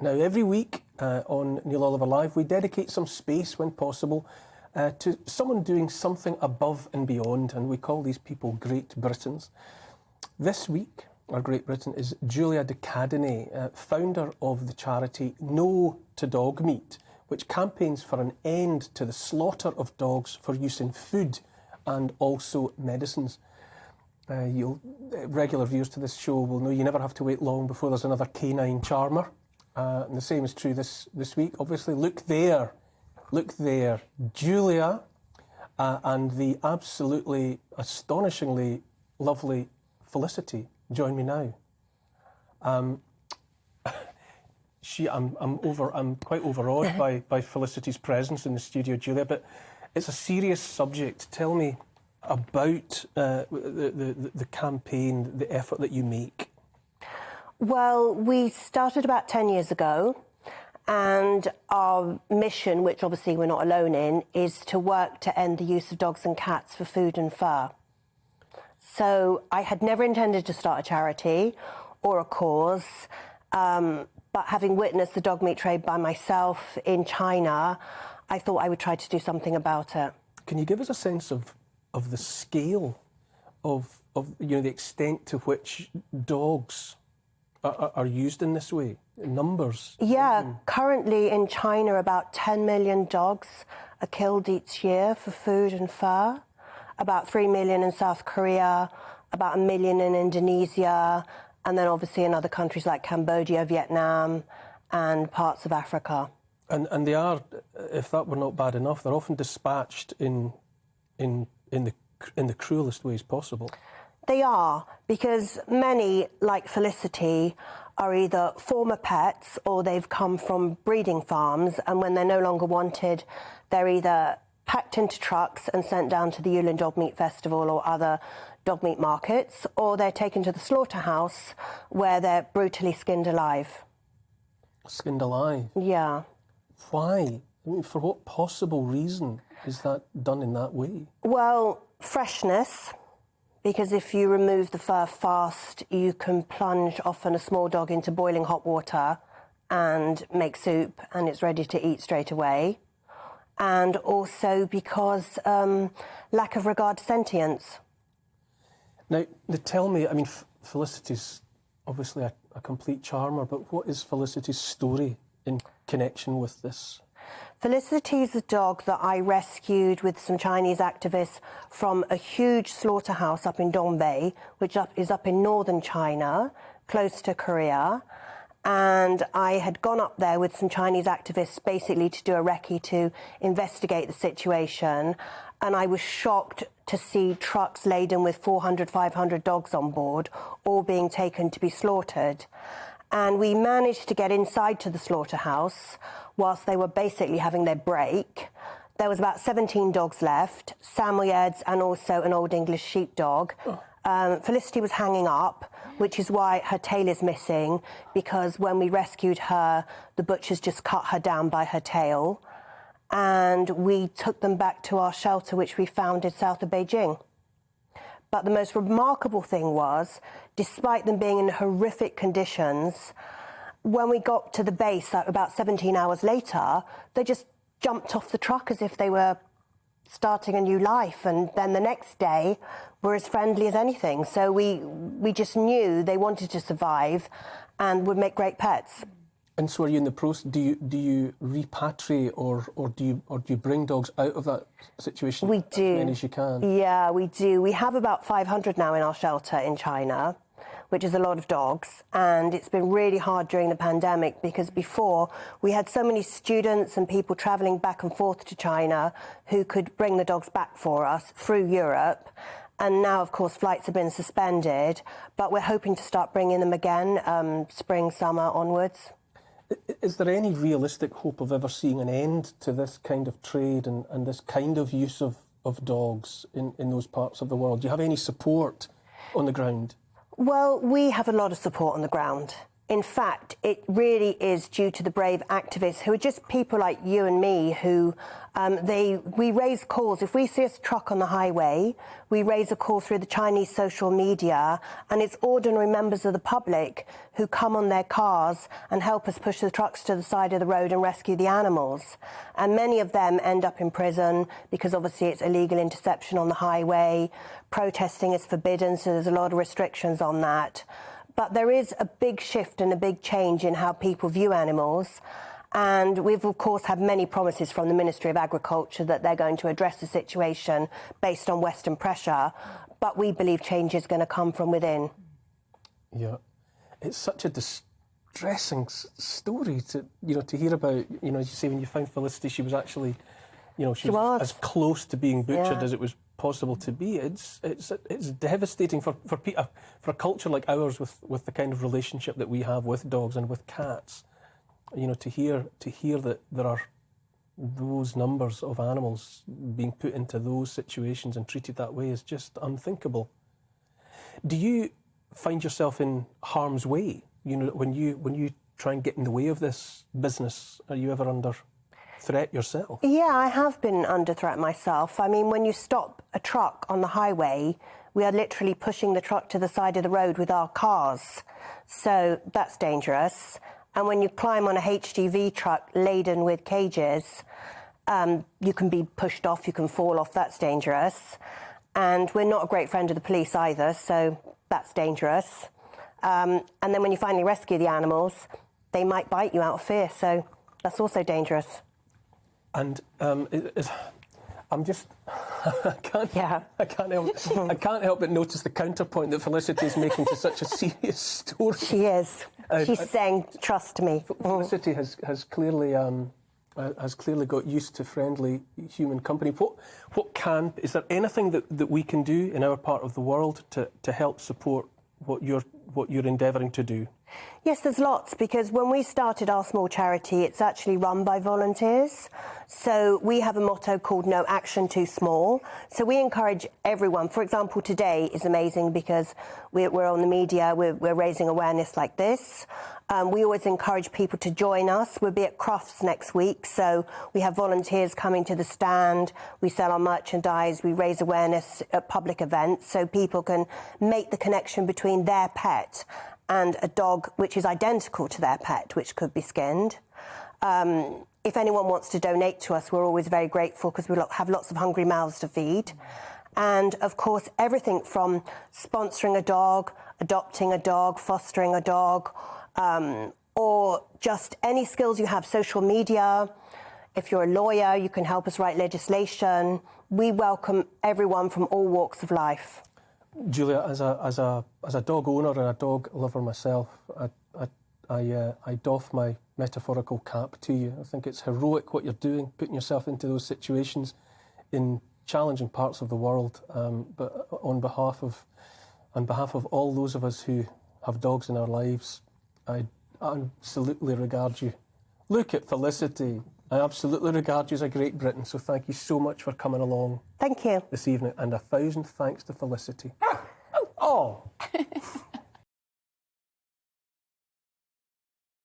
Now, every week on Neil Oliver Live, we dedicate some space, when possible, to someone doing something above and beyond, and we call these people Great Britons. This week, our Great Britain is Julia de Cadenet, founder of the charity No to Dog Meat, which campaigns for an end to the slaughter of dogs for use in food and also medicines. Regular viewers to this show will know you never have to wait long before there's another canine charmer. And the same is true this week. Obviously, look there, Julia, and the absolutely astonishingly lovely Felicity join me now. I'm quite overawed by Felicity's presence in the studio, Julia. But it's a serious subject. Tell me about the campaign, the effort that you make. Well, we started about 10 years ago, and our mission, which obviously we're not alone in, is to work to end the use of dogs and cats for food and fur. So I had never intended to start a charity or a cause, but having witnessed the dog meat trade by myself in China, I thought I would try to do something about it. Can you give us a sense of the scale of the extent to which dogs are used in this way? Numbers? Yeah, currently in China about 10 million dogs are killed each year for food and fur. About 3 million in South Korea, about 1 million in Indonesia, and then obviously in other countries like Cambodia, Vietnam, and parts of Africa. And they are, if that were not bad enough, they're often dispatched in the cruelest ways possible. They are, because many, like Felicity, are either former pets or they've come from breeding farms, and when they're no longer wanted, they're either packed into trucks and sent down to the Yulin Dog Meat Festival or other dog meat markets, or they're taken to the slaughterhouse where they're brutally skinned alive. Skinned alive? Yeah. Why? I mean, for what possible reason is that done in that way? Well, freshness, because if you remove the fur fast, you can plunge often a small dog into boiling hot water and make soup, and it's ready to eat straight away. And also because lack of regard to sentience. Now, tell me, I mean, Felicity's obviously a complete charmer, but what is Felicity's story in connection with this? Felicity's a dog that I rescued with some Chinese activists from a huge slaughterhouse up in Dongbei, which is up in northern China, close to Korea. And I had gone up there with some Chinese activists basically to do a recce to investigate the situation. And I was shocked to see trucks laden with 400, 500 dogs on board, all being taken to be slaughtered. And we managed to get inside to the slaughterhouse whilst they were basically having their break. There was about 17 dogs left, Samoyeds and also an Old English sheepdog. Felicity was hanging up, which is why her tail is missing, because when we rescued her, the butchers just cut her down by her tail. And we took them back to our shelter, which we founded south of Beijing. But the most remarkable thing was, despite them being in horrific conditions, when we got to the base about 17 hours later, they just jumped off the truck as if they were starting a new life, and then the next day were as friendly as anything. So we just knew they wanted to survive and would make great pets. And so, are you in the process? Do you repatriate or do you bring dogs out of that situation? We do. As many as you can. Yeah, we do. We have about 500 now in our shelter in China, which is a lot of dogs, and it's been really hard during the pandemic because before we had so many students and people travelling back and forth to China who could bring the dogs back for us through Europe. And now, of course, flights have been suspended, but we're hoping to start bringing them again spring, summer onwards. Is there any realistic hope of ever seeing an end to this kind of trade and this kind of use of dogs in those parts of the world? Do you have any support on the ground? Well, we have a lot of support on the ground. In fact, it really is due to the brave activists who are just people like you and me who we raise calls. If we see a truck on the highway, we raise a call through the Chinese social media, and it's ordinary members of the public who come on their cars and help us push the trucks to the side of the road and rescue the animals. And many of them end up in prison because obviously it's illegal interception on the highway. Protesting is forbidden, so there's a lot of restrictions on that. But there is a big shift and a big change in how people view animals. And we've, of course, had many promises from the Ministry of Agriculture that they're going to address the situation based on Western pressure. But we believe change is going to come from within. Yeah. It's such a distressing story to hear about. You know, as you say, when you found Felicity, she was actually, she was as close to being butchered as it was possible to be. It's devastating for a culture like ours with the kind of relationship that we have with dogs and with cats. You know, to hear that there are those numbers of animals being put into those situations and treated that way is just unthinkable. Do you find yourself in harm's way? You know, when you try and get in the way of this business, are you ever under threat yourself? Yeah, I have been under threat myself. I mean, when you stop a truck on the highway, we are literally pushing the truck to the side of the road with our cars. So that's dangerous. And when you climb on a HGV truck laden with cages, you can be pushed off, you can fall off, that's dangerous. And we're not a great friend of the police either, so that's dangerous. And then when you finally rescue the animals, they might bite you out of fear, so that's also dangerous. And I'm just, I can't help but notice the counterpoint that Felicity is making to such a serious story. She is. She's saying, trust me. Felicity has clearly got used to friendly human company. Is there anything that we can do in our part of the world to help support what you're endeavouring to do? Yes, there's lots, because when we started our small charity, it's actually run by volunteers. So we have a motto called No Action Too Small. So we encourage everyone. For example, today is amazing because we're on the media, we're raising awareness like this. We always encourage people to join us. We'll be at Crufts next week, so we have volunteers coming to the stand. We sell our merchandise, we raise awareness at public events so people can make the connection between their pet and a dog which is identical to their pet, which could be skinned. If anyone wants to donate to us, we're always very grateful because we have lots of hungry mouths to feed. And, of course, everything from sponsoring a dog, adopting a dog, fostering a dog, or just any skills you have, social media. If you're a lawyer, you can help us write legislation. We welcome everyone from all walks of life. Julia, as a dog owner and a dog lover myself, I doff my metaphorical cap to you. I think it's heroic what you're doing, putting yourself into those situations in challenging parts of the world. But on behalf of all those of us who have dogs in our lives, I absolutely regard you. Look at Felicity. I absolutely regard you as a Great Britain, so thank you so much for coming along. Thank you. This evening, and 1,000 thanks to Felicity. Oh!